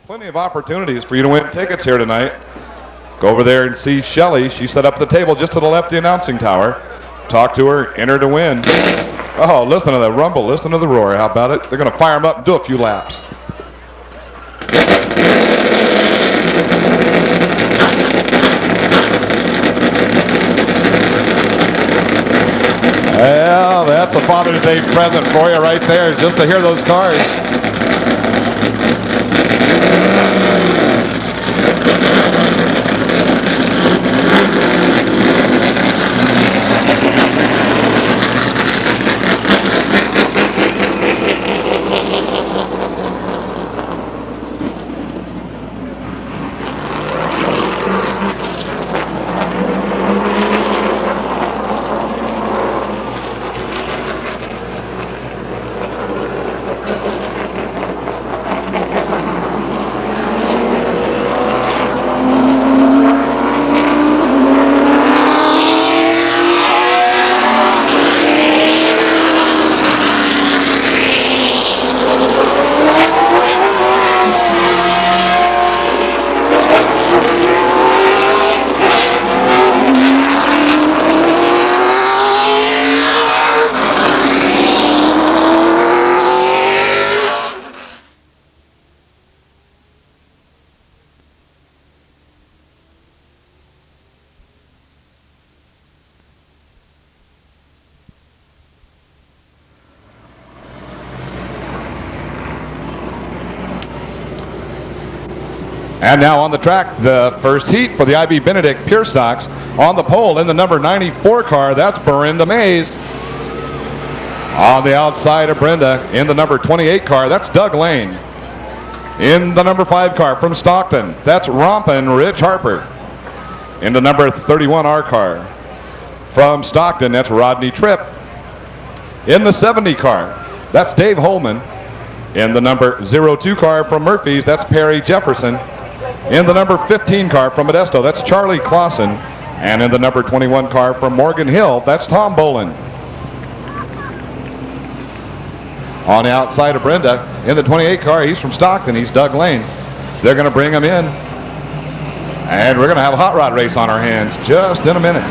Plenty of opportunities for you to win tickets here tonight. Go over there and see Shelly. She set up the table just to the left of the announcing tower. Talk to her, enter to win. Oh, listen to the rumble, listen to the roar. How about it? They're going to fire them up and do a few laps. Well, that's a Father's Day present for you right there, just to hear those cars. And now on the track, the first heat for the IB Benedict Pure Stocks. On the pole in the number 94 car, that's Brenda Mays. On the outside of Brenda, in the number 28 car, that's Doug Lane. In the number 5 car from Stockton, that's Rompin Rich Harper. In the number 31R car from Stockton, that's Rodney Tripp. In the 70 car, that's Dave Holman. In the number 02 car from Murphy's, that's Perry Jefferson. In the number 15 car from Modesto, that's Charlie Clausen. And in the number 21 car from Morgan Hill, that's Tom Bolin. On the outside of Brenda, in the 28 car, he's from Stockton, he's Doug Lane. They're going to bring him in. And we're going to have a hot rod race on our hands just in a minute.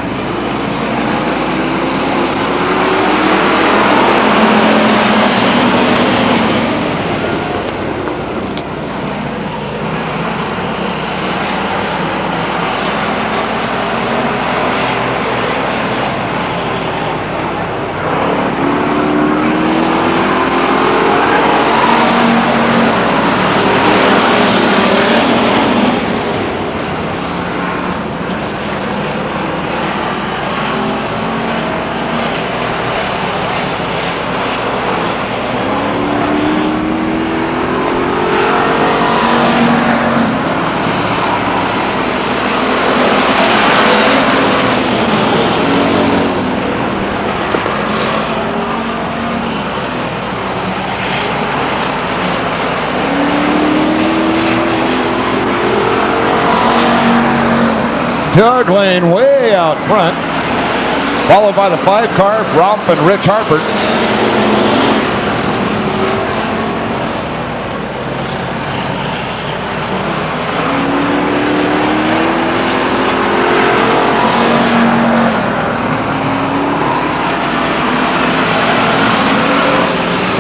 Doug Lane way out front, followed by the 5 car, Romp and Rich Harper.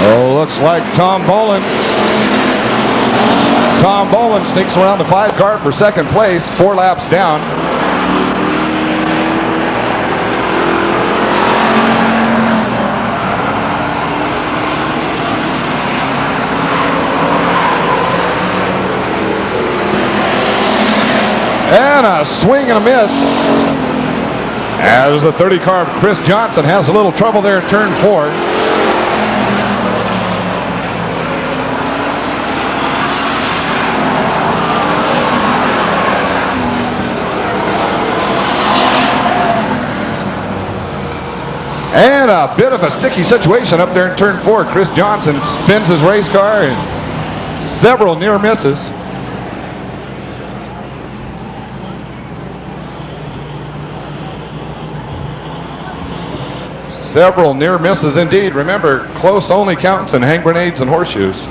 Oh, looks like Tom Bolin. Tom Bolin sneaks around the 5 car for second place, 4 laps down. And a swing and a miss. As the 30 car of Chris Johnson has a little trouble there in turn 4. And a bit of a sticky situation up there in turn 4. Chris Johnson spins his race car and several near misses. Several near misses indeed. Remember, close only counts in hand grenades and horseshoes.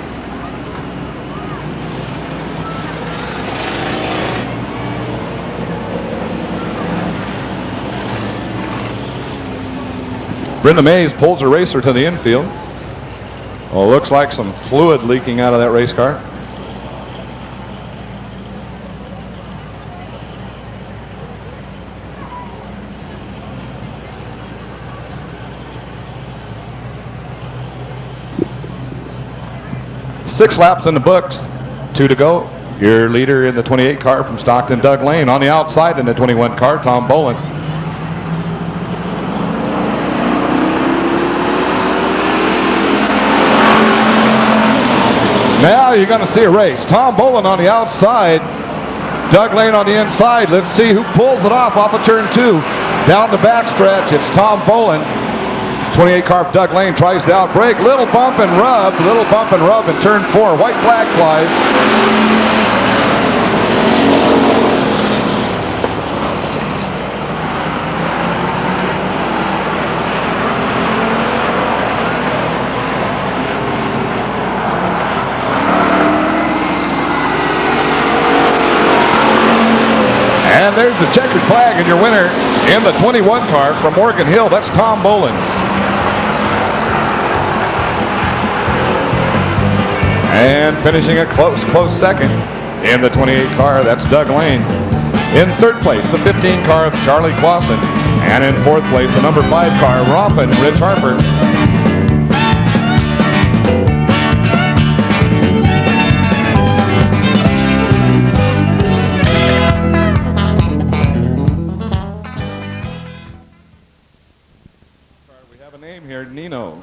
Brenda Mays pulls her racer to the infield. Well, looks like some fluid leaking out of that race car. Six laps in the books, 2 to go. Your leader in the 28 car from Stockton, Doug Lane. On the outside in the 21 car, Tom Bolin. Now you're going to see a race. Tom Bolin on the outside, Doug Lane on the inside. Let's see who pulls it off of turn 2. Down the backstretch, it's Tom Bolin. 28 car Doug Lane tries to outbrake. Little bump and rub in turn 4. White flag flies. And there's the checkered flag, and your winner in the 21 car from Morgan Hill, that's Tom Bolin. And finishing a close second in the 28 car, that's Doug Lane. In third place, the 15 car of Charlie Clausen. And in fourth place, the number 5 car, Rompin, Rich Harper. We have a name here, Nino.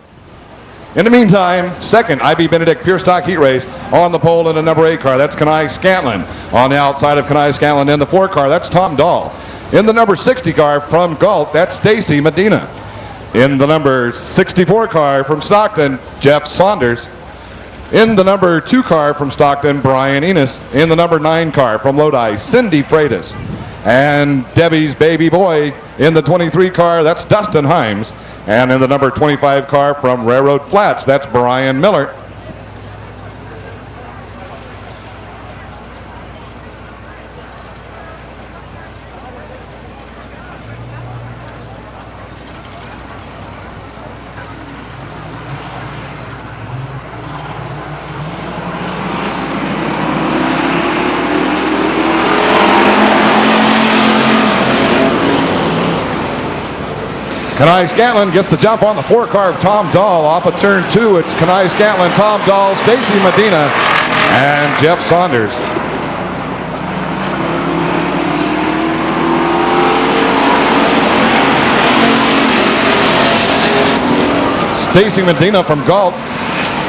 In the meantime, second IB Benedict Pure Stock Heat Race on the pole in the number 8 car. That's Kenai Scantlin. On the outside of Kenai Scantlin in the 4 car, that's Tom Dahl. In the number 60 car from Galt, that's Stacy Medina. In the number 64 car from Stockton, Jeff Saunders. In the number 2 car from Stockton, Brian Enos. In the number 9 car from Lodi, Cindy Freitas. And Debbie's baby boy in the 23 car, that's Dustin Himes. And in the number 25 car from Railroad Flats, that's Brian Miller. Kenai Scantlin gets the jump on the 4 car of Tom Dahl off of turn 2. It's Kenai Scantlin, Tom Dahl, Stacy Medina, and Jeff Saunders. Stacy Medina from Galt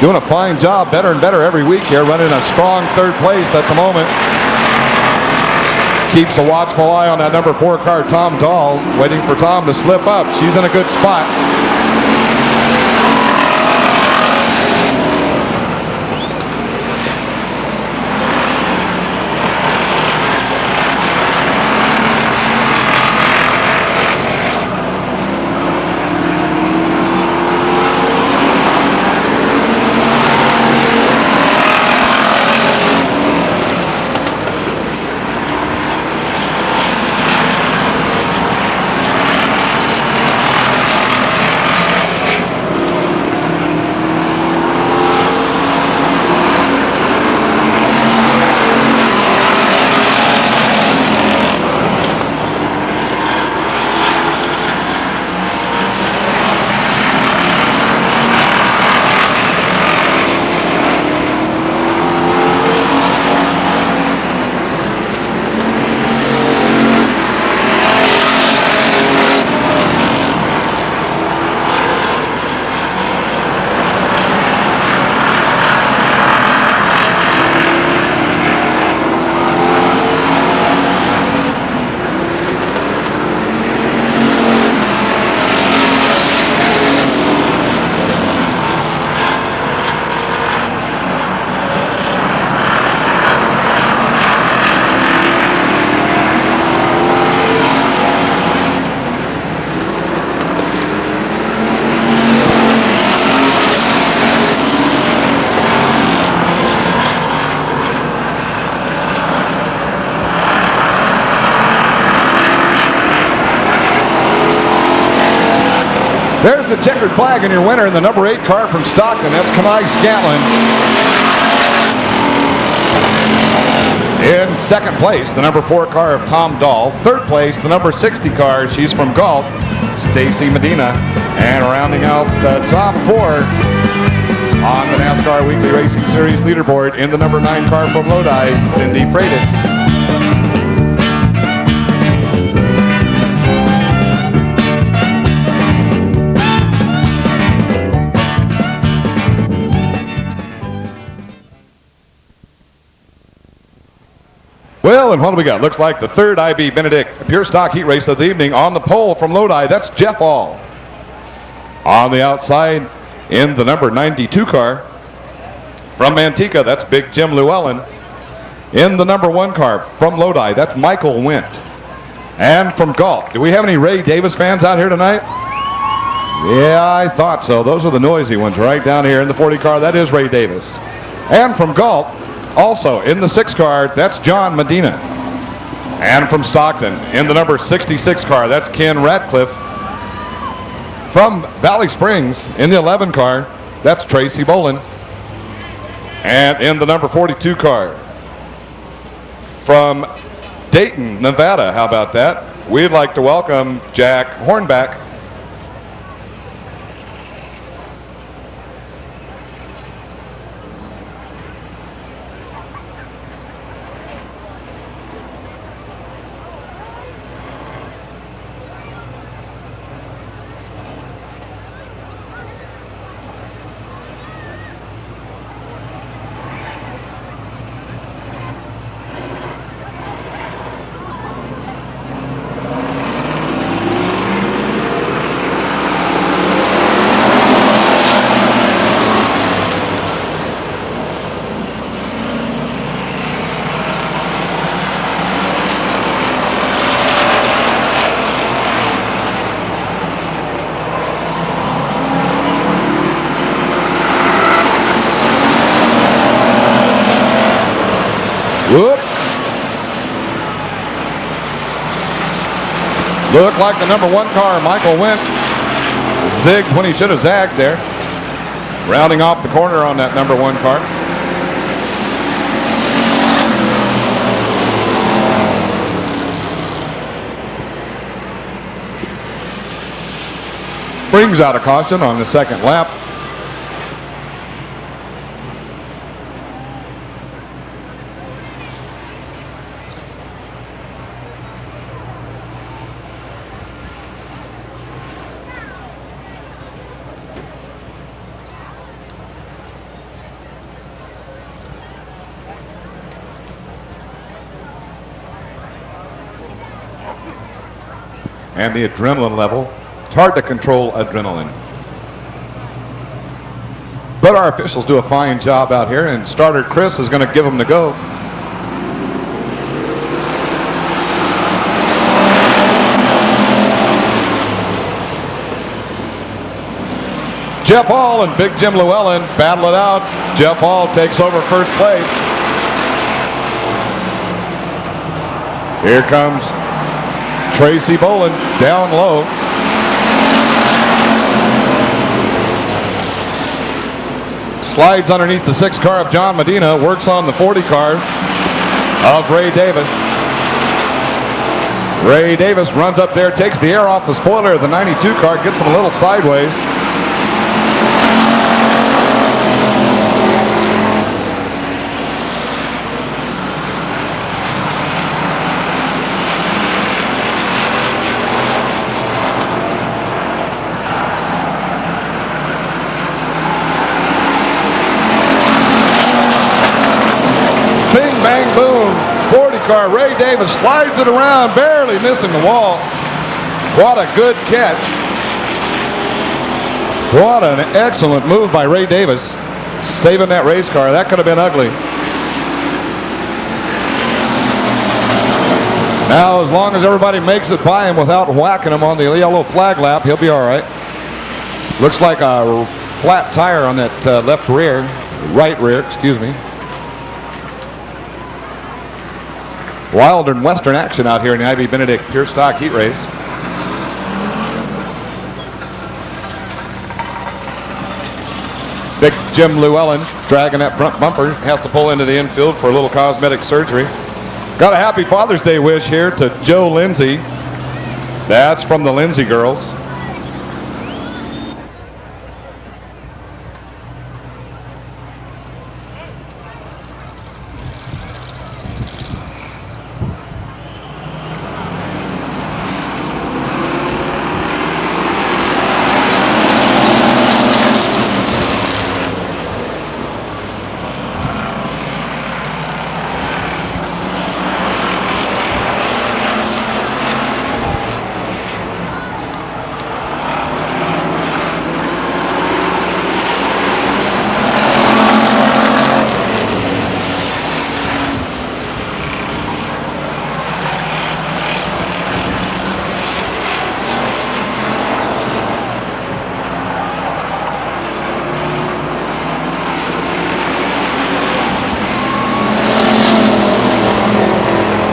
doing a fine job, better and better every week here, running a strong third place at the moment. Keeps a watchful eye on that number 4 car, Tom Dahl, waiting for Tom to slip up. She's in a good spot. There's the checkered flag, and your winner in the number 8 car from Stockton. That's Kamai Scantlin. In second place, the number 4 car of Tom Dahl. Third place, the number 60 car. She's from Galt, Stacy Medina. And rounding out the top 4 on the NASCAR Weekly Racing Series leaderboard in the number 9 car from Lodi, Cindy Freitas. Well, and what do we got? Looks like the third IB Benedict Pure Stock Heat Race of the evening. On the pole from Lodi, that's Jeff All. On the outside in the number 92 car from Manteca, that's Big Jim Llewellyn. In the number 1 car from Lodi, that's Michael Wendt. And from Galt, do we have any Ray Davis fans out here tonight? Yeah, I thought so. Those are the noisy ones right down here in the 40 car. That is Ray Davis. And from Galt, also in the 6 car, that's John Medina. And from Stockton, in the number 66 car, that's Ken Ratcliffe. From Valley Springs, in the 11 car, that's Tracy Bolin. And in the number 42 car, from Dayton, Nevada, how about that? We'd like to welcome Jack Hornback. Whoops. Looked like the number 1 car, Michael Wendt, zigged when he should have zagged there. Rounding off the corner on that number 1 car. Brings out a caution on the second lap. And the adrenaline level. It's hard to control adrenaline. But our officials do a fine job out here, and starter Chris is going to give them the go. Jeff Hall and Big Jim Llewellyn battle it out. Jeff Hall takes over first place. Here comes Tracy Bolin down low. Slides underneath the 6 car of John Medina, works on the 40 car of Ray Davis. Ray Davis runs up there, takes the air off the spoiler of the 92 car, gets him a little sideways. Bing, bang, boom. 40 car. Ray Davis slides it around, barely missing the wall. What a good catch. What an excellent move by Ray Davis. Saving that race car. That could have been ugly. Now, as long as everybody makes it by him without whacking him on the yellow flag lap, he'll be all right. Looks like a flat tire on that left rear. Right rear, excuse me. Wild and Western action out here in the IB Benedict Pure Stock Heat Race. Big Jim Llewellyn dragging that front bumper. Has to pull into the infield for a little cosmetic surgery. Got a happy Father's Day wish here to Joe Lindsay. That's from the Lindsay girls.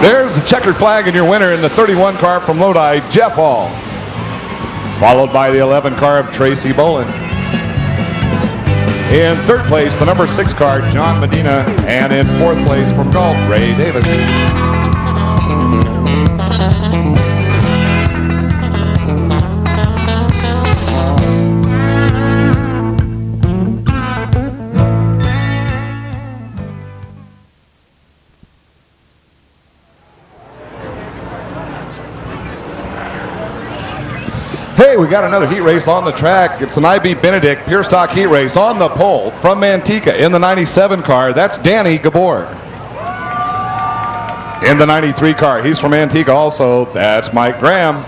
There's the checkered flag and your winner in the 31 car from Lodi, Jeff Hall. Followed by the 11 car of Tracy Bolin. In third place, the number 6 car, John Medina. And in fourth place from Galt, Ray Davis. Hey, we got another heat race on the track. It's an IB Benedict Pure Stock heat race on the pole from Manteca in the 97 car. That's Danny Gabor. In the 93 car, he's from Manteca also. That's Mike Graham.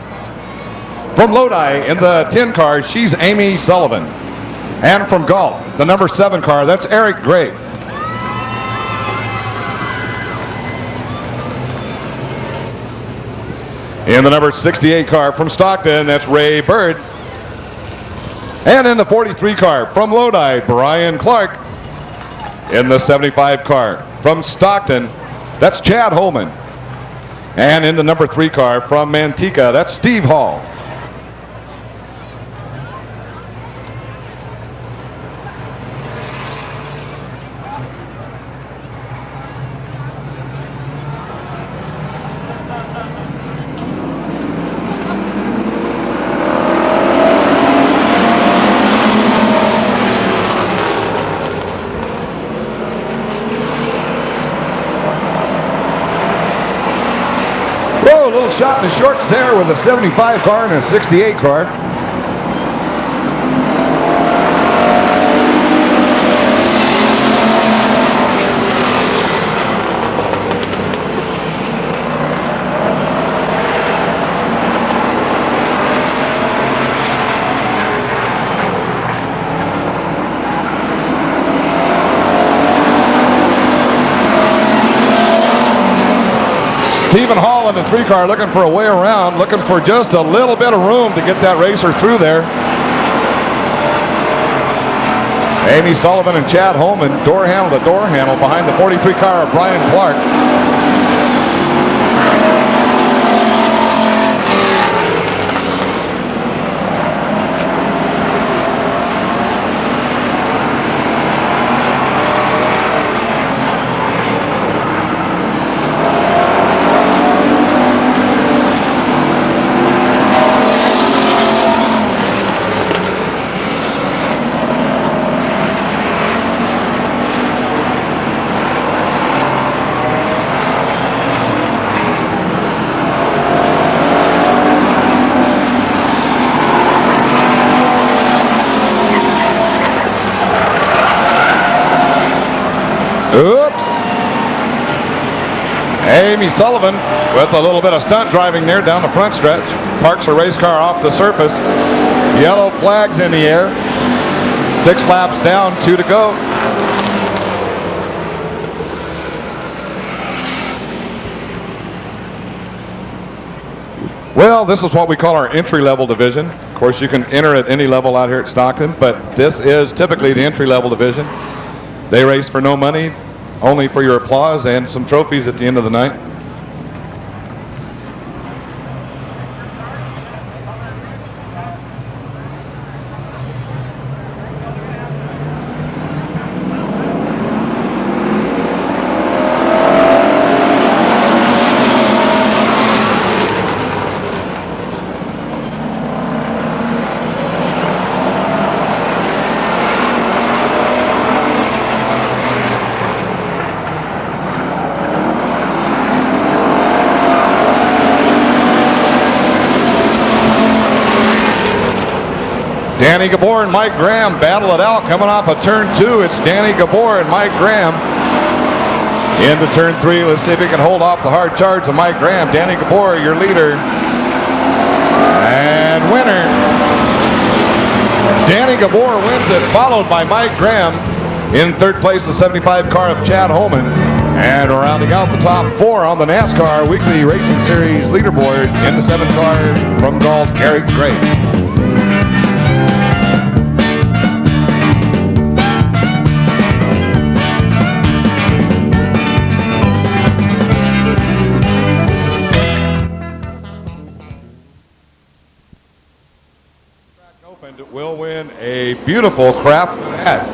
From Lodi in the 10 car, she's Amy Sullivan. And from Galt, the number 7 car, that's Eric Grave. In the number 68 car from Stockton, that's Ray Bird. And in the 43 car from Lodi, Brian Clark. In the 75 car from Stockton, that's Chad Holman. And in the number 3 car from Manteca, that's Steve Hall. Whoa, a little shot in the shorts there with a 75 car and a 68 car. Stephen Hall in the 3 car looking for a way around, looking for just a little bit of room to get that racer through there. Amy Sullivan and Chad Holman, door handle to door handle behind the 43 car of Brian Clark. Oops. Amy Sullivan with a little bit of stunt driving there down the front stretch. Parks her race car off the surface. Yellow flags in the air. 6 laps down, 2 to go. Well, this is what we call our entry-level division. Of course, you can enter at any level out here at Stockton, but this is typically the entry-level division. They race for no money, only for your applause and some trophies at the end of the night. Danny Gabor and Mike Graham battle it out coming off of turn 2. It's Danny Gabor and Mike Graham. Into turn 3, let's see if he can hold off the hard charge of Mike Graham. Danny Gabor, your leader and winner. Danny Gabor wins it, followed by Mike Graham. In third place, the 75 car of Chad Holman. And rounding out the top 4 on the NASCAR Weekly Racing Series leaderboard in the 7 car from Galt, Eric Gray. Will win a beautiful craft hat.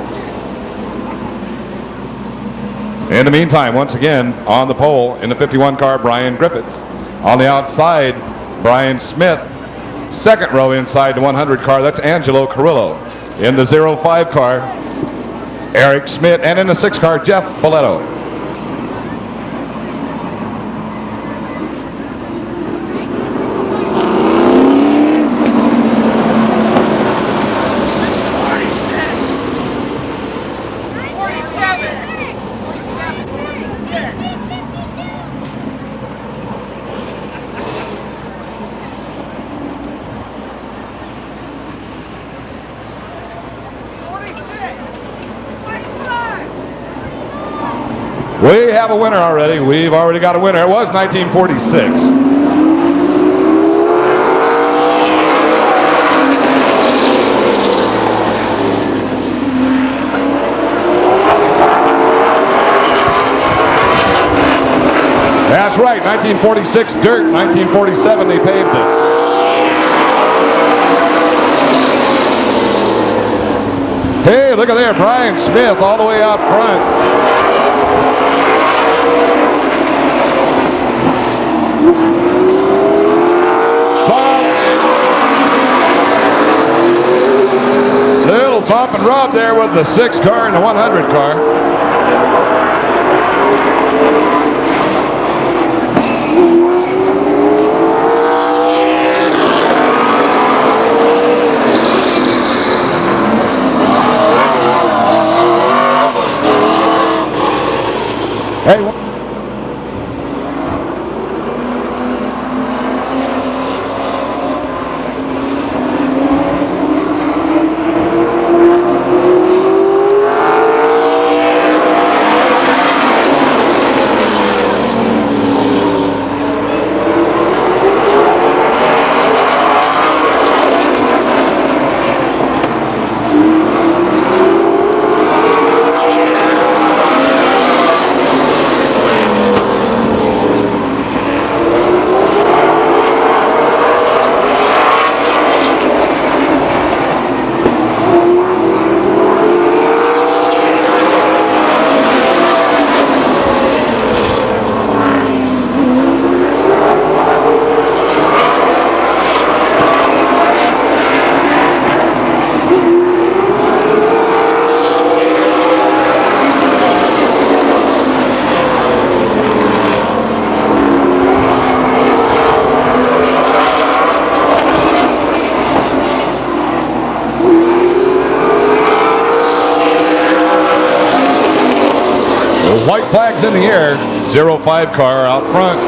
In the meantime, once again, on the pole in the 51 car, Brian Griffiths. On the outside, Brian Smith. Second row inside the 100 car, that's Angelo Carrillo. In the 05 car, Eric Schmidt. And in the 6 car, Jeff Boletto. We have a winner already. We've already got a winner. It was 1946. That's right, 1946 dirt, 1947 they paved it. Hey, look at there, Brian Smith all the way out front. Little bump and rub there with the 6 car and the 100 car. Hey. White flags in the air. 05 car out front.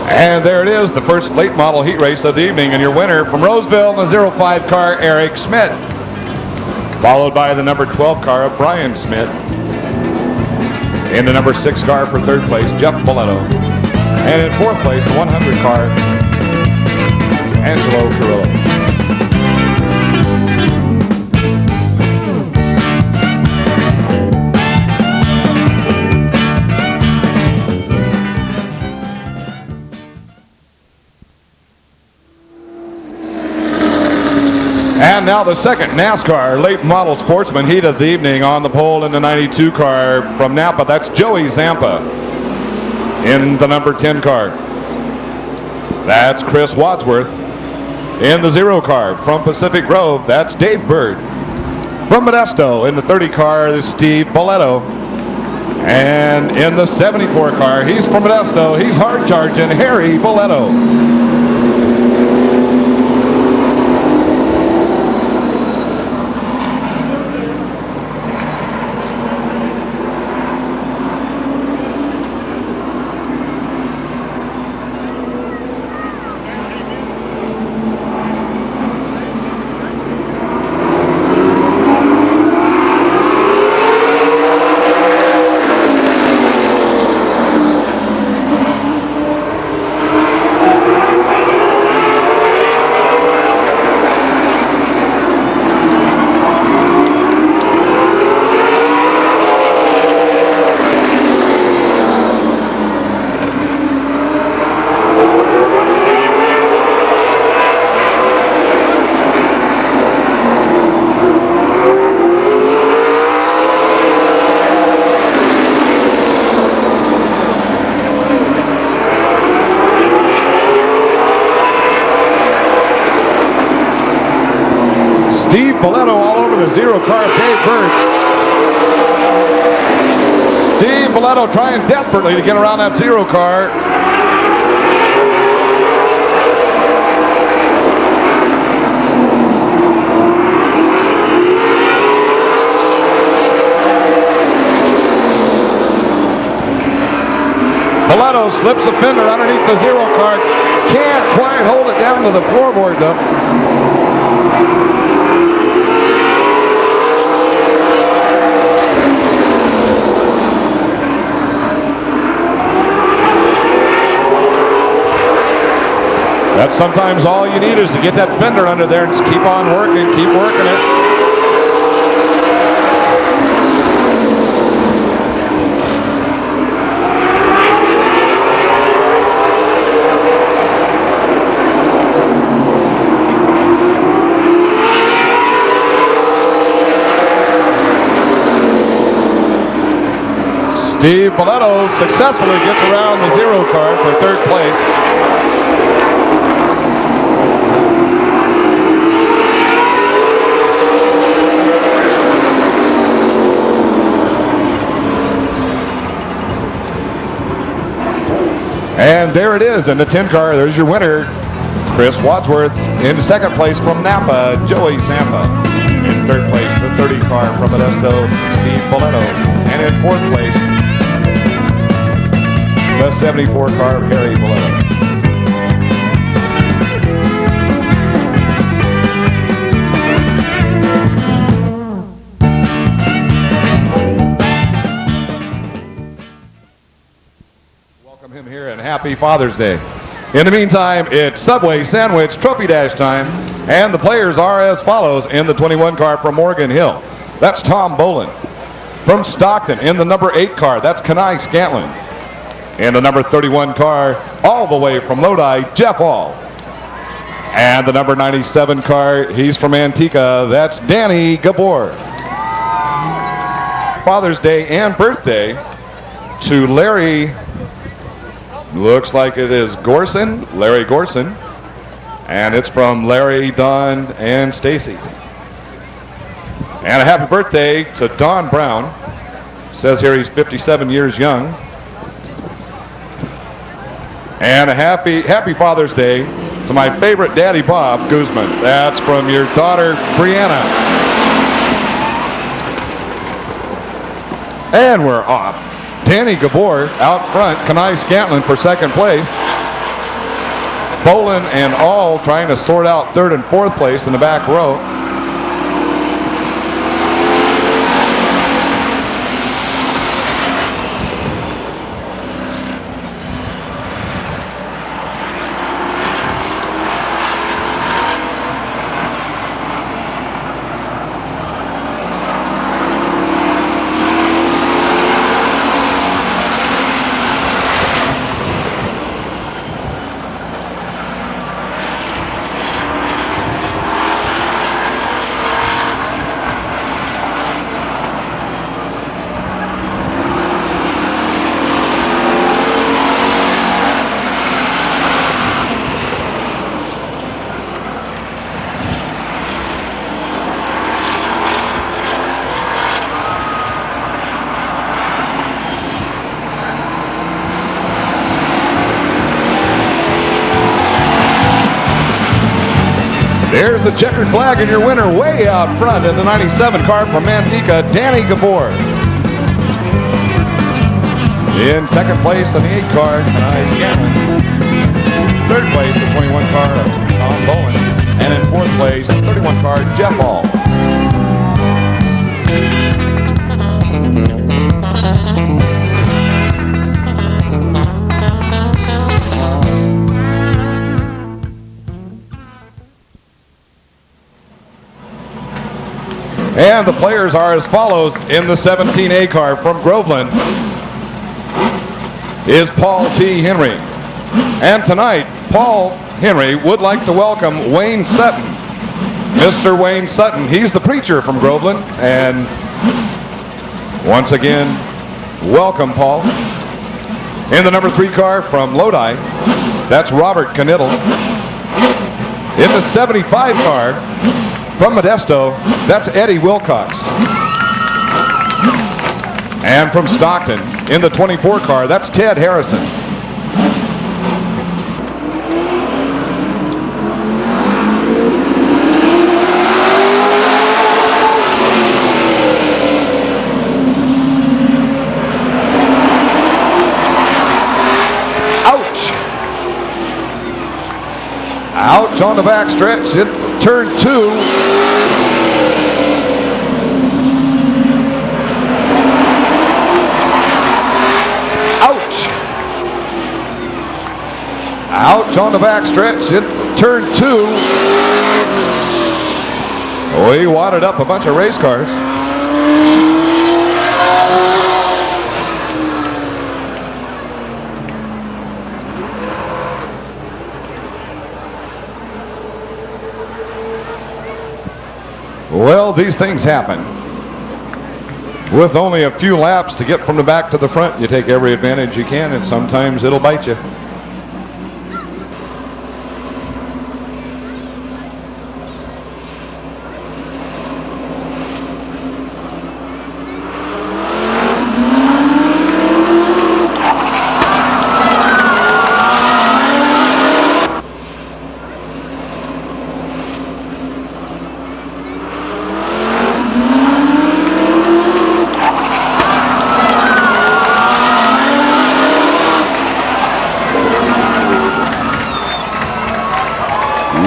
And there it is, the first late model heat race of the evening, and your winner from Roseville in the 05 car, Eric Schmidt, followed by the number 12 car of Brian Schmidt. In the number 6 car for third place, Jeff Boletto. And in fourth place, the 100 car, Angelo Carrillo. And now the second NASCAR late model sportsman heat of the evening. On the pole in the 92 car from Napa, that's Joey Zampa. In the number 10 car, that's Chris Wadsworth. In the 0 car from Pacific Grove, that's Dave Bird. From Modesto in the 30 car is Steve Boletto. And in the 74 car, he's from Modesto. He's hard charging Harry Boletto. Steve Boletto all over the 0 car, Dave Birch. Steve Boletto trying desperately to get around that 0 car. Boletto slips a fender underneath the 0 car. Can't quite hold it down to the floorboard though. That's sometimes all you need is to get that fender under there and just keep on working, keep working it. Steve Boletto successfully gets around the 0 car for 3rd place. And there it is in the 10 car. There's your winner, Chris Wadsworth. In 2nd place from Napa, Joey Zampa. In 3rd place, the 30 car from Modesto, Steve Boletto. And in 4th place, the 74 car of Harry Boletto. Welcome him here and happy Father's Day. In the meantime, it's Subway Sandwich Trophy Dash time, and the players are as follows in the 21 car from Morgan Hill. That's Tom Bolin. From Stockton in the number 8 car, that's Kenai Scantlin. In the number 31 car, all the way from Lodi, Jeff Hall. And the number 97 car, he's from Antigua, that's Danny Gabor. Father's Day and birthday to Larry, looks like it is Gorson, Larry Gorson. And it's from Larry, Don, and Stacy. And a happy birthday to Don Brown. Says here he's 57 years young. And a happy Father's Day to my favorite daddy, Bob Guzman. That's from your daughter, Brianna. And we're off. Danny Gabor out front, Kenai Scantlin for 2nd place. Bolin and all trying to sort out 3rd and 4th place in the back row. There's the checkered flag, and your winner way out front in the 97 car from Manteca, Danny Gabor. In second place in the 8 car, Kenai Scanlon. Third place, the 21 car of Tom Bowen. And in fourth place, the 31 car, Jeff Hall. And the players are as follows. In the 17A car from Groveland is Paul T. Henry. And tonight, Paul Henry would like to welcome Wayne Sutton. Mr. Wayne Sutton, he's the preacher from Groveland. And once again, welcome, Paul. In the number 3 car from Lodi, that's Robert Knittel. In the 75 car from Modesto, that's Eddie Wilcox. And from Stockton, in the 24 car, that's Ted Harrison. Ouch! Ouch on the back stretch. Turn 2. Ouch on the back stretch in turn 2. Oh, he wadded up a bunch of race cars. Well, these things happen. With only a few laps to get from the back to the front, you take every advantage you can, and sometimes it'll bite you.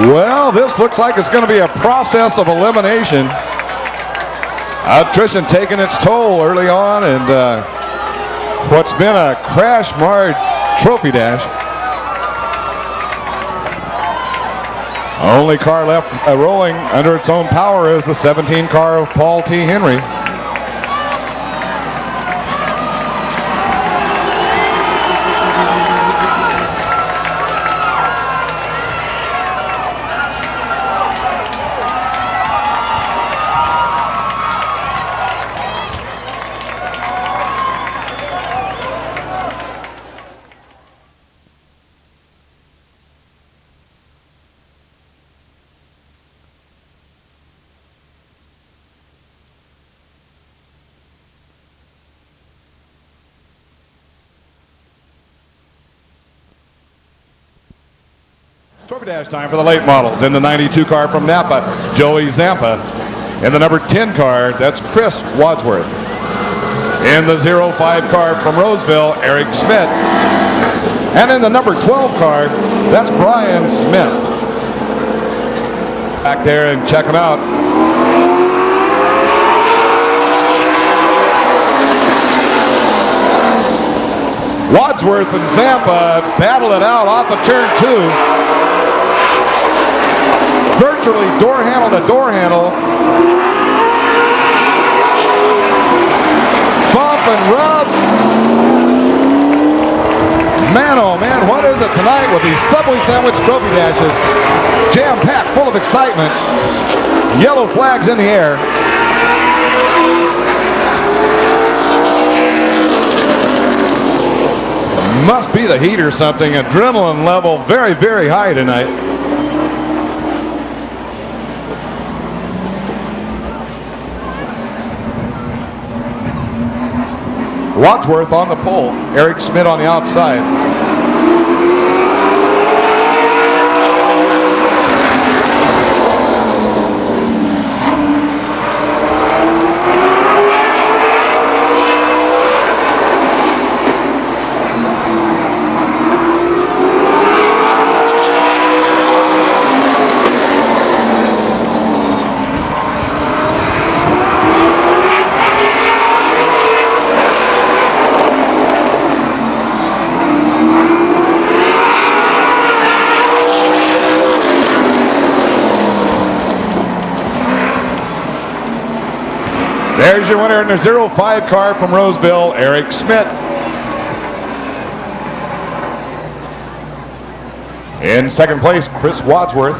Well, this looks like it's going to be a process of elimination. Attrition taking its toll early on, and what's been a crash-marred trophy dash. Only car left rolling under its own power is the 17 car of Paul T. Henry. Trophy dash time for the late models. In the 92 car from Napa, Joey Zampa. In the number 10 car, that's Chris Wadsworth. In the 05 car from Roseville, Eric Schmidt. And in the number 12 car, that's Brian Smith. Back there and check him out. Wadsworth and Zampa battle it out off of turn 2. Virtually door handle to door handle. Bump and rub. Man, oh man, what is it tonight with these Subway Sandwich Trophy dashes? Jam-packed, full of excitement. Yellow flags in the air. Must be the heat or something. Adrenaline level very, very high tonight. Wadsworth on the pole, Eric Schmidt on the outside. There's your winner in the 05 car from Roseville, Eric Schmidt. In second place, Chris Wadsworth.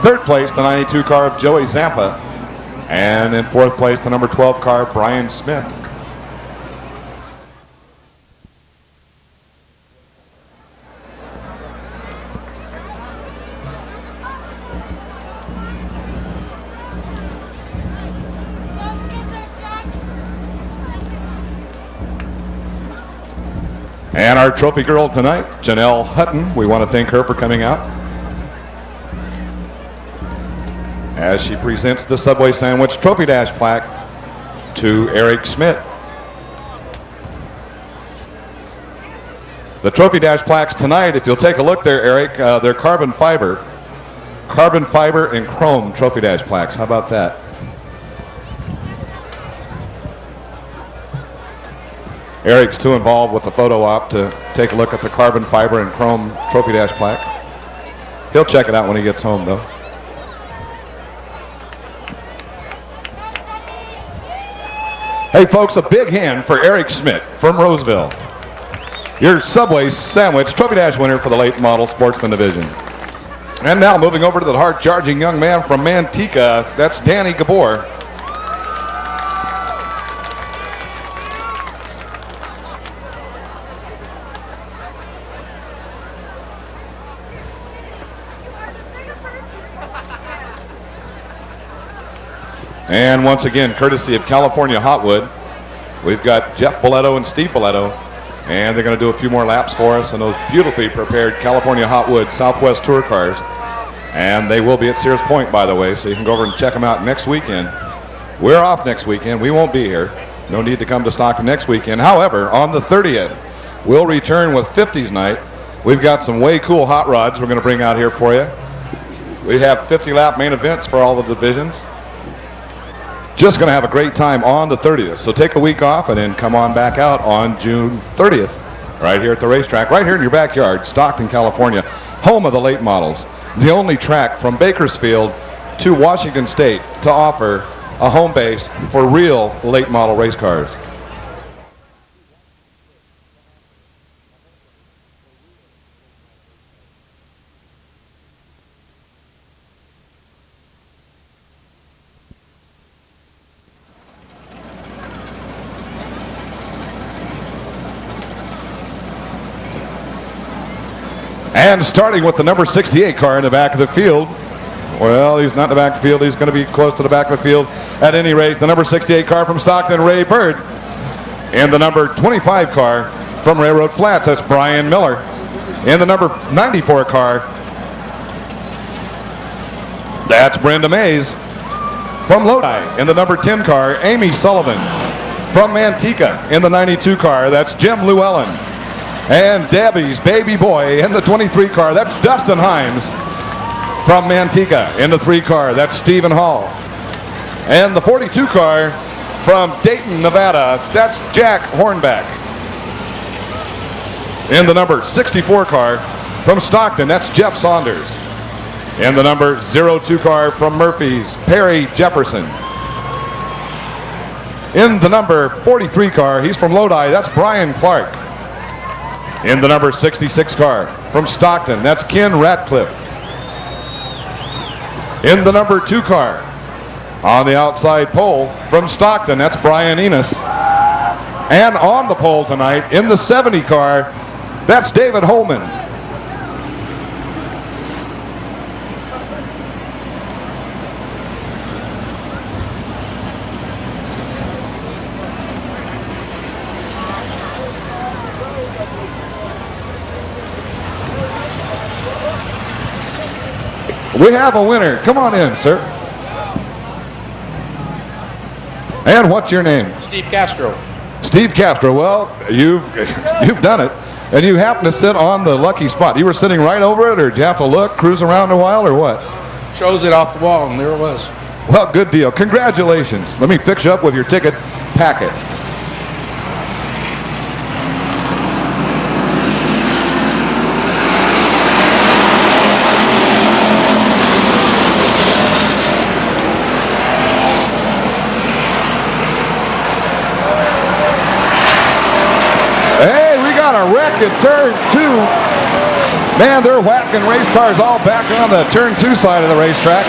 Third place, the 92 car of Joey Zampa. And in fourth place, the number 12 car, Brian Smith. And our trophy girl tonight, Janelle Hutton. We want to thank her for coming out as she presents the Subway Sandwich Trophy Dash plaque to Eric Schmidt. The Trophy Dash plaques tonight, if you'll take a look there, Eric, they're carbon fiber and chrome Trophy Dash plaques. How about that? Eric's too involved with the photo op to take a look at the carbon fiber and chrome Trophy Dash plaque. He'll check it out when he gets home, though. Hey, folks, a big hand for Eric Schmidt from Roseville. Your Subway Sandwich Trophy Dash winner for the late model sportsman division. And now moving over to the hard-charging young man from Manteca, that's Danny Gabor. And once again, courtesy of California Hotwood, we've got Jeff Boletto and Steve Boletto, and they're going to do a few more laps for us on those beautifully prepared California Hotwood Southwest Tour cars. And they will be at Sears Point, by the way, so you can go over and check them out next weekend. We're off next weekend. We won't be here. No need to come to Stockton next weekend. However, on the 30th, we'll return with 50s night. We've got some way cool hot rods we're going to bring out here for you. We have 50-lap main events for all the divisions. Just going to have a great time on the 30th. So take a week off and then come on back out on June 30th, right here at the racetrack, right here in your backyard, Stockton, California, home of the late models. The only track from Bakersfield to Washington State to offer a home base for real late model race cars. And starting with the number 68 car in the back of the field. Well, he's not in the back of the field. He's going to be close to the back of the field. At any rate, the number 68 car from Stockton, Ray Bird. And the number 25 car from Railroad Flats, that's Brian Miller. And the number 94 car, that's Brenda Mays from Lodi. And the number 10 car, Amy Sullivan from Manteca. In the 92 car, that's Jim Llewellyn. And Debbie's baby boy in the 23 car, that's Dustin Himes from Manteca. In the 3 car, that's Stephen Hall. And the 42 car from Dayton, Nevada, that's Jack Hornback. In the number 64 car from Stockton, that's Jeff Saunders. In the number 02 car from Murphy's, Perry Jefferson. In the number 43 car, he's from Lodi, that's Brian Clark. In the number 66 car from Stockton, that's Ken Ratcliffe. In the number 2 car on the outside pole from Stockton, that's Brian Enos. And on the pole tonight in the 70 car, that's David Holman. We have a winner. Come on in, sir. And what's your name? Steve Castro. Steve Castro. Well, you've done it. And you happen to sit on the lucky spot. You were sitting right over it, or did you have to look, cruise around a while, or what? Chose it off the wall, and there it was. Well, good deal. Congratulations. Let me fix you up with your ticket packet. wreck in turn 2. Man, they're whacking race cars all back on the turn 2 side of the racetrack.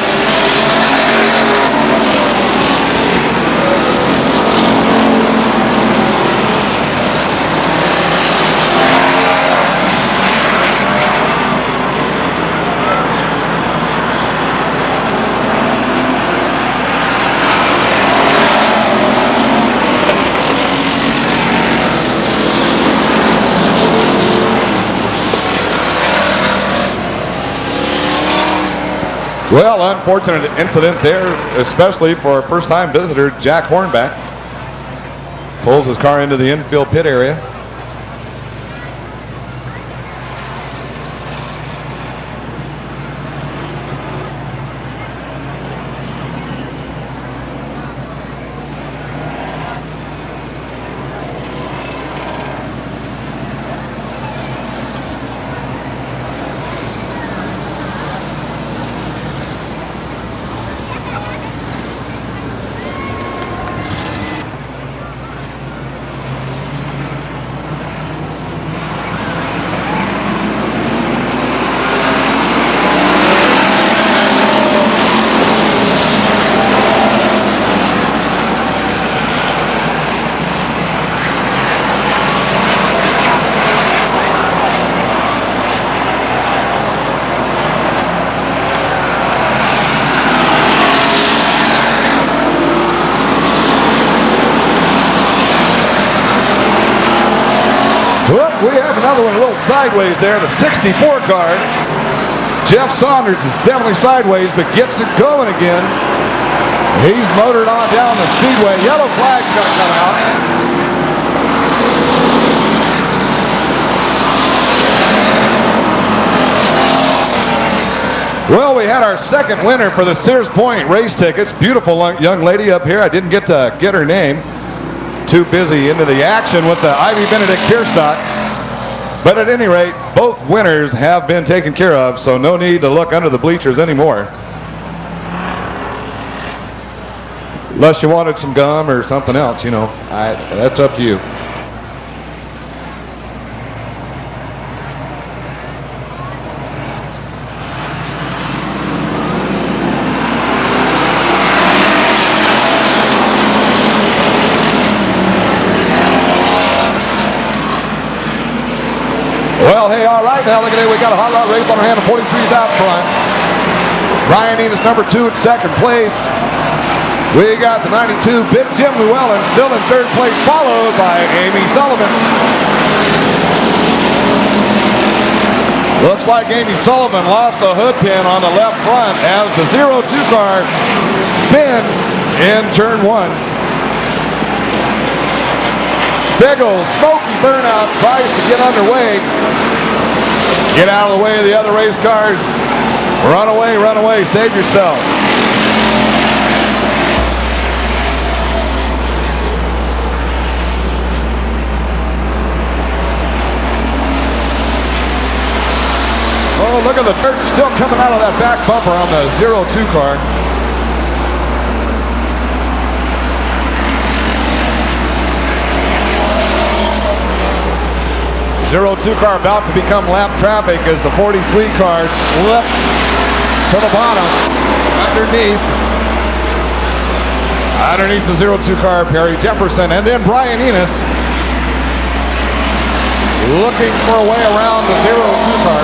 Well, unfortunate incident there, especially for a first-time visitor, Jack Hornback. Pulls his car into the infield pit area. We have another one a little sideways there, the 64 car. Jeff Saunders is definitely sideways, but gets it going again. He's motored on down the speedway. Yellow flag's going to come out. Well, we had our second winner for the Sears Point race tickets. Beautiful young lady up here. I didn't get to get her name. Too busy into the action with the Ivy Benedict Pierstock. But at any rate, both winners have been taken care of, so no need to look under the bleachers anymore. Unless you wanted some gum or something else, you know, that's up to you. Well, hey, all right now, look at it. We got a hot rod race on our hand of 43s out front. Brian Enos, number 2 at second place. We got the 92 Big Jim Llewellyn still in third place, followed by Amy Sullivan. Looks like Amy Sullivan lost a hood pin on the left front as the 02 car spins in turn 1. Big old smoky burnout tries to get underway. Get out of the way of the other race cars. Run away, save yourself. Oh, look at the dirt still coming out of that back bumper on the 02 car. 02 car about to become lap traffic as the 43 car slips to the bottom underneath the 02 car, Perry Jefferson, and then Brian Enos looking for a way around the 02 car.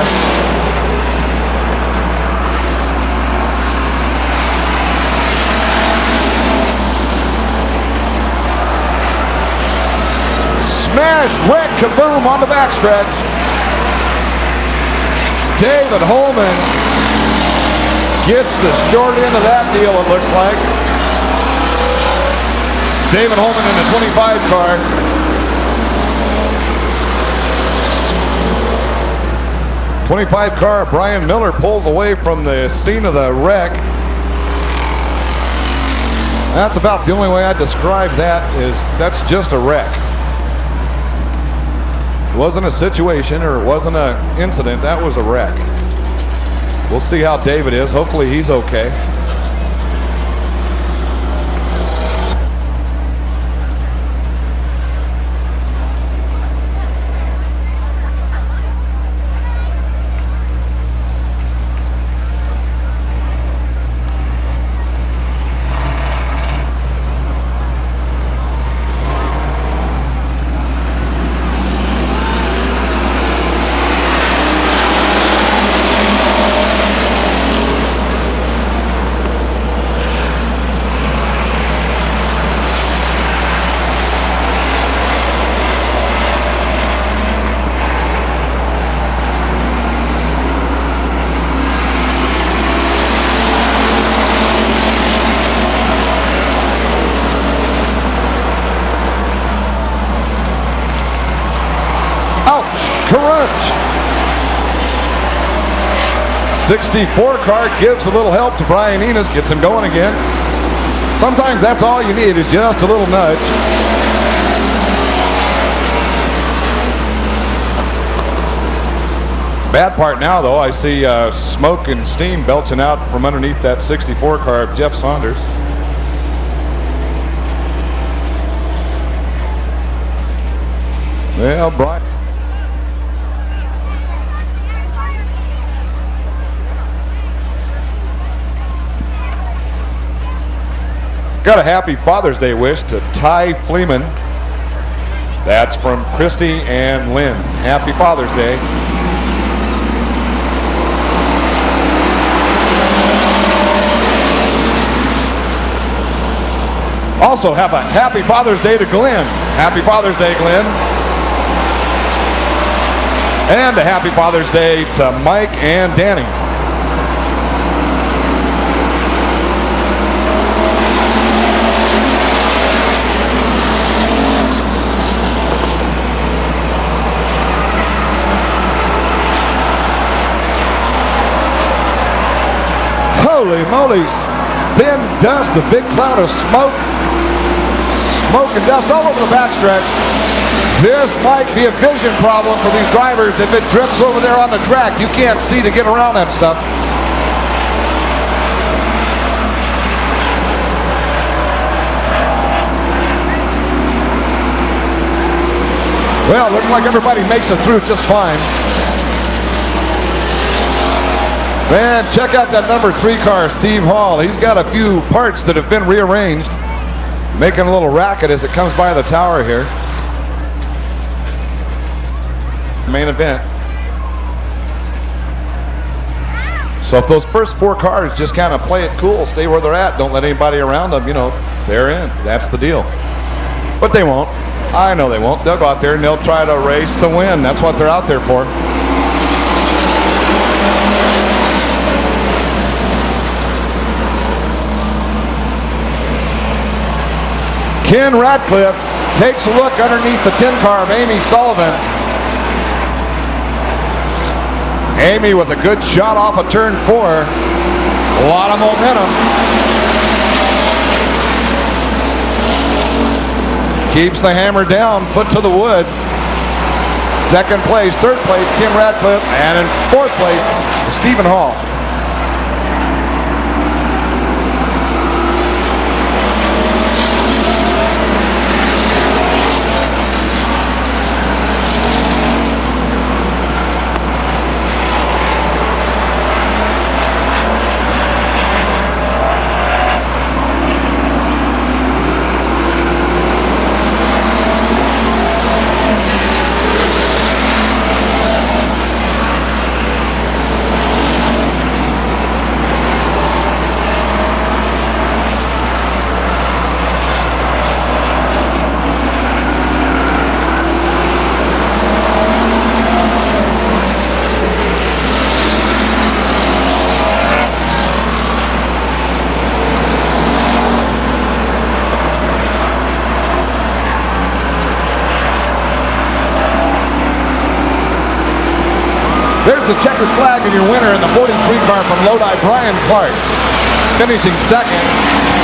Smash, wreck, kaboom on the backstretch. David Holman gets the short end of that deal, it looks like. David Holman in the 25 car. '25 car, Brian Miller pulls away from the scene of the wreck. That's about the only way I describe that, is that's just a wreck. It wasn't a situation or it wasn't an incident, that was a wreck. We'll see how David is. Hopefully he's okay. Crunch. 64 car gives a little help to Brian Enos, gets him going again. Sometimes that's all you need is just a little nudge. Bad part now, though, I see smoke and steam belching out from underneath that 64 car of Jeff Saunders. Well, Brian. Got a happy Father's Day wish to Ty Fleeman. That's from Christy and Lynn. Happy Father's Day. Also have a happy Father's Day to Glenn. Happy Father's Day, Glenn. And a happy Father's Day to Mike and Danny. Holy moly, thin dust, a big cloud of smoke and dust all over the backstretch. This might be a vision problem for these drivers if it drifts over there on the track. You can't see to get around that stuff. Well, looks like everybody makes it through just fine. Man, check out that number 3 car, Steve Hall. He's got a few parts that have been rearranged, making a little racket as it comes by the tower here. Main event. So if those first 4 cars just kind of play it cool, stay where they're at, don't let anybody around them, you know, they're in. That's the deal. But they won't. I know they won't. They'll go out there and they'll try to race to win. That's what they're out there for. Ken Radcliffe takes a look underneath the 10 car of Amy Sullivan. Amy with a good shot off of turn 4. A lot of momentum. Keeps the hammer down, foot to the wood. Second place, third place, Ken Radcliffe, and in fourth place, Stephen Hall. There's the checkered flag and your winner in the 43 car from Lodi, Brian Clark. Finishing second,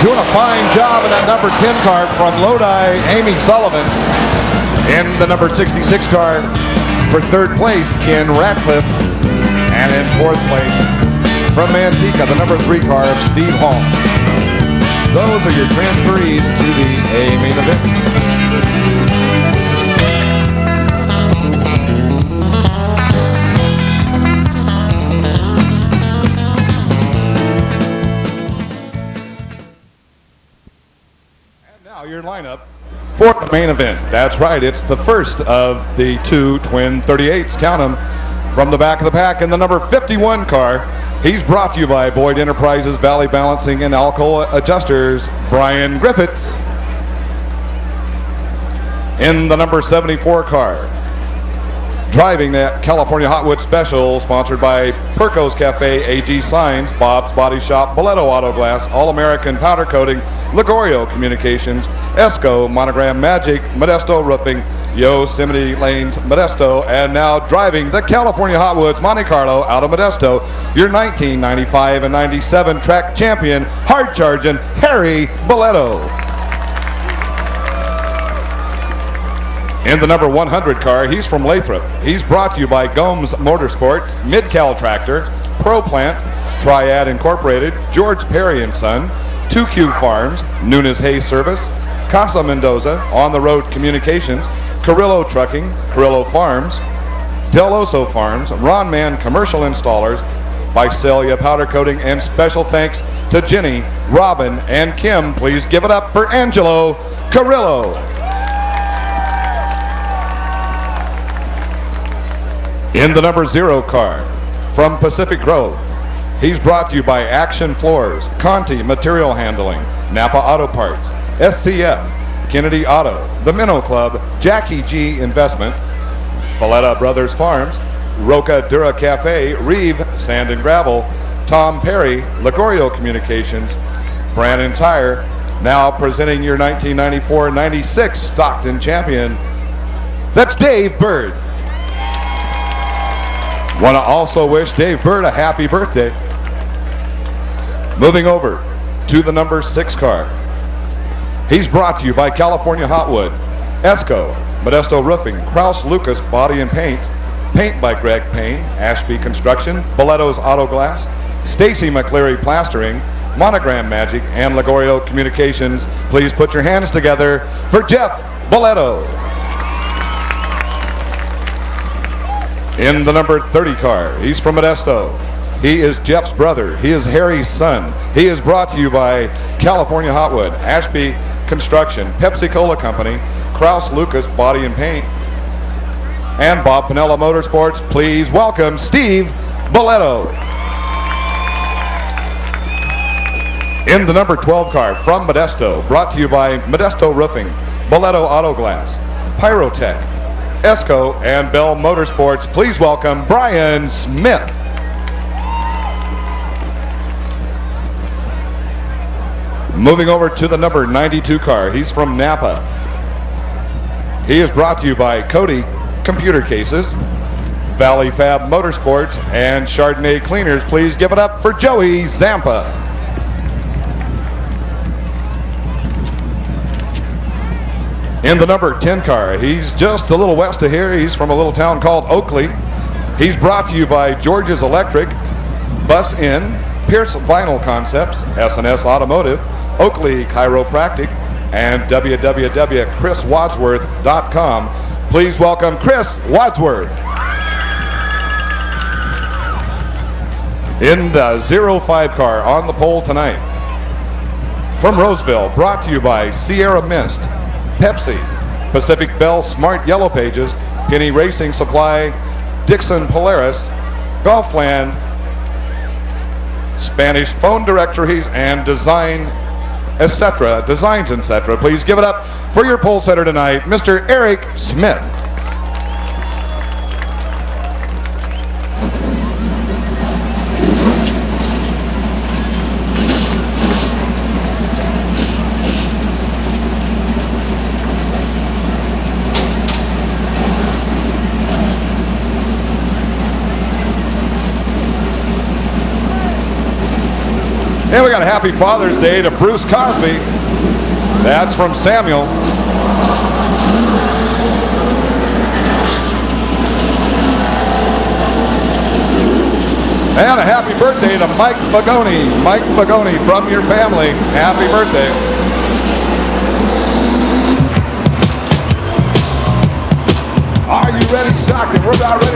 doing a fine job in that number 10 car from Lodi, Amy Sullivan. In the number 66 car for third place, Ken Radcliffe. And in fourth place from Manteca, the number 3 car of Steve Hall. Those are your transferees to the A main event. Your lineup for the main event. That's right, it's the first of the 2 twin 38s. Count them from the back of the pack in the number 51 car. He's brought to you by Boyd Enterprises, Valley Balancing, and Alcoa Adjusters, Brian Griffiths. In the number 74 car, driving that California Hotwood Special, sponsored by Perco's Cafe, AG Signs, Bob's Body Shop, Boleto Auto Glass, All-American Powder Coating, Ligorio Communications, Esco, Monogram Magic, Modesto Roofing, Yosemite Lanes, Modesto, and now driving the California Hot Woods Monte Carlo out of Modesto, your 1995 and 97 track champion, hard-charging Harry Boletto. In the number 100 car, he's from Lathrop. He's brought to you by Gomes Motorsports, Mid-Cal Tractor, Pro Plant, Triad Incorporated, George Perry & Son, 2Q Farms, Nunes Hay Service, Casa Mendoza, On the Road Communications, Carrillo Trucking, Carrillo Farms, Del Oso Farms, Ron Mann Commercial Installers, Visalia Powder Coating, and special thanks to Jenny, Robin, and Kim. Please give it up for Angelo Carrillo. In the number 0 car, from Pacific Grove, he's brought to you by Action Floors, Conti Material Handling, Napa Auto Parts, SCF, Kennedy Auto, The Minnow Club, Jackie G Investment, Valletta Brothers Farms, Roca Dura Cafe, Reeve Sand and Gravel, Tom Perry, Ligorio Communications, Brandon Tire. Now presenting your 1994-96 Stockton champion, that's Dave Bird. Want to also wish Dave Bird a happy birthday. Moving over to the number 6 car. He's brought to you by California Hotwood, Esco, Modesto Roofing, Kraus Lucas Body and Paint, Paint by Greg Payne, Ashby Construction, Boletto's Auto Glass, Stacy McCleary Plastering, Monogram Magic, and Ligorio Communications. Please put your hands together for Jeff Boletto. In the number 30 car, he's from Modesto. He is Jeff's brother. He is Harry's son. He is brought to you by California Hotwood, Ashby Construction, Pepsi Cola Company, Kraus Lucas Body and Paint, and Bob Pinella Motorsports. Please welcome Steve Boletto. In the number 12 car, from Modesto, brought to you by Modesto Roofing, Boletto Auto Glass, Pyrotech, Esco, and Bell Motorsports. Please welcome Brian Smith. Moving over to the number 92 car, he's from Napa. He is brought to you by Cody Computer Cases, Valley Fab Motorsports, and Chardonnay Cleaners. Please give it up for Joey Zampa. In the number 10 car, he's just a little west of here. He's from a little town called Oakley. He's brought to you by George's Electric, Bus Inn, Pierce Vinyl Concepts, S&S Automotive, Oakley Chiropractic, and www.chriswadsworth.com. Please welcome Chris Wadsworth. In the 05 car on the pole tonight, from Roseville, brought to you by Sierra Mist, Pepsi, Pacific Bell Smart Yellow Pages, Penny Racing Supply, Dixon Polaris, Golfland, Spanish Phone Directories, and Designs, etc. Please give it up for your pole setter tonight, Mr. Eric Smith. And we got a happy Father's Day to Bruce Cosby. That's from Samuel. And a happy birthday to Mike Fagoni. Mike Fagoni from your family. Happy birthday. Are you ready, Stockton? We're about ready